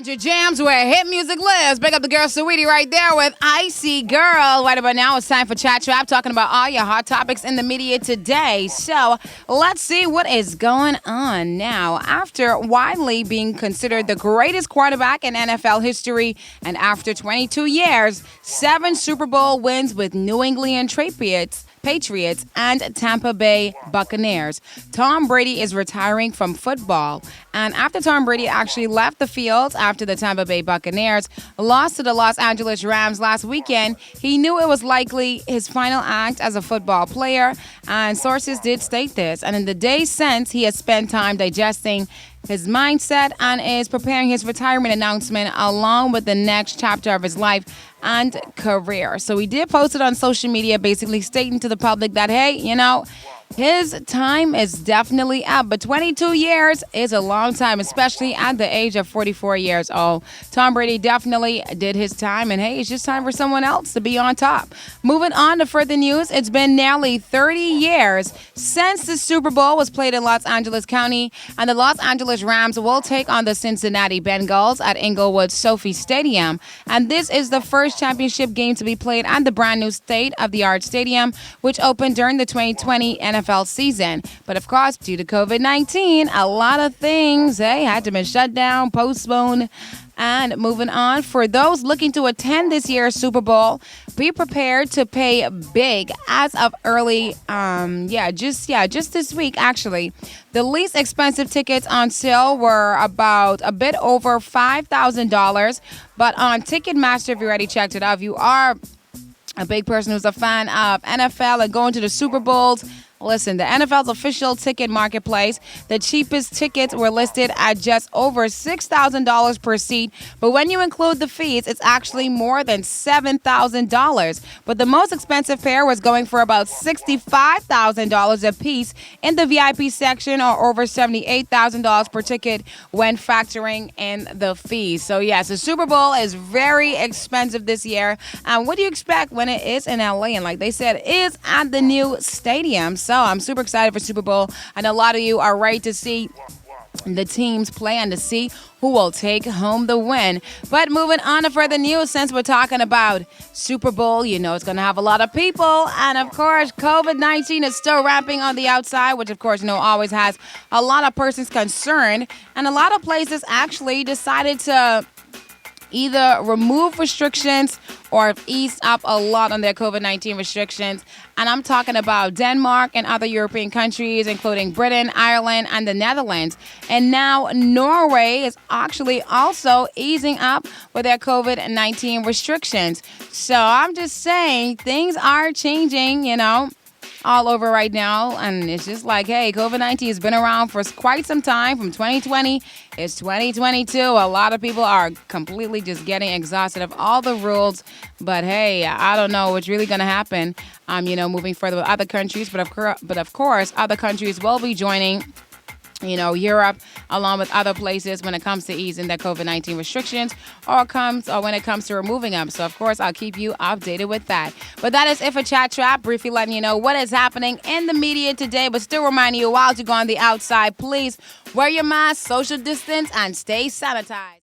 Your jams where hit music lives. Big up the girl Sweetie right there with Icy Girl. Right about now, it's time for Chat Trap, talking about all your hot topics in the media today. So let's see what is going on now. After widely being considered the greatest quarterback in NFL history, and after 22 years, 7 Super Bowl wins with New England Patriots and Tampa Bay Buccaneers, Tom Brady is retiring from football. And after Tom Brady actually left the field after the Tampa Bay Buccaneers lost to the Los Angeles Rams last weekend, he knew it was likely his final act as a football player, and sources did state this. And in the days since, he has spent time digesting his mindset and is preparing his retirement announcement along with the next chapter of his life and career. So he did post it on social media, basically stating to the public that, hey, his time is definitely up, but 22 years is a long time, especially at the age of 44 years old. Tom Brady definitely did his time, and hey, it's just time for someone else to be on top. Moving on to further news, it's been nearly 30 years since the Super Bowl was played in Los Angeles County, and the Los Angeles Rams will take on the Cincinnati Bengals at Inglewood Sophie Stadium. And this is the first championship game to be played at the brand new state-of-the-art stadium, which opened during the 2020 NFL season. But of course, due to COVID-19, a lot of things had to be shut down, postponed. And moving on, for those looking to attend this year's Super Bowl, be prepared to pay big as of early, just this week, actually. The least expensive tickets on sale were about a bit over $5,000. But on Ticketmaster, if you already checked it out, if you are a big person who's a fan of NFL and going to the Super Bowls, listen, the NFL's official ticket marketplace, the cheapest tickets were listed at just over $6,000 per seat. But when you include the fees, it's actually more than $7,000. But the most expensive pair was going for about $65,000 a piece in the VIP section, or over $78,000 per ticket when factoring in the fees. So yes, the Super Bowl is very expensive this year. And what do you expect when it is in LA? And like they said, it is at the new stadium. So I'm super excited for Super Bowl. I know a lot of you are ready to see the teams play and to see who will take home the win. But moving on to further news, since we're talking about Super Bowl, it's going to have a lot of people. And of course, COVID-19 is still ramping on the outside, which of course, always has a lot of persons concerned. And a lot of places actually decided to either remove restrictions or ease up a lot on their COVID-19 restrictions. And I'm talking about Denmark and other European countries, including Britain, Ireland, and the Netherlands. And now Norway is actually also easing up with their COVID-19 restrictions. So I'm just saying things are changing, all over right now. And it's just like, hey, COVID-19 has been around for quite some time. From 2020, it's 2022. A lot of people are completely just getting exhausted of all the rules. But hey, I don't know what's really going to happen, moving further with other countries. But of course, other countries will be joining Europe, along with other places when it comes to easing their COVID-19 restrictions or when it comes to removing them. So, of course, I'll keep you updated with that. But that is it for Chat Trap. Briefly letting you know what is happening in the media today, but still reminding you while you go on the outside, please wear your mask, social distance, and stay sanitized.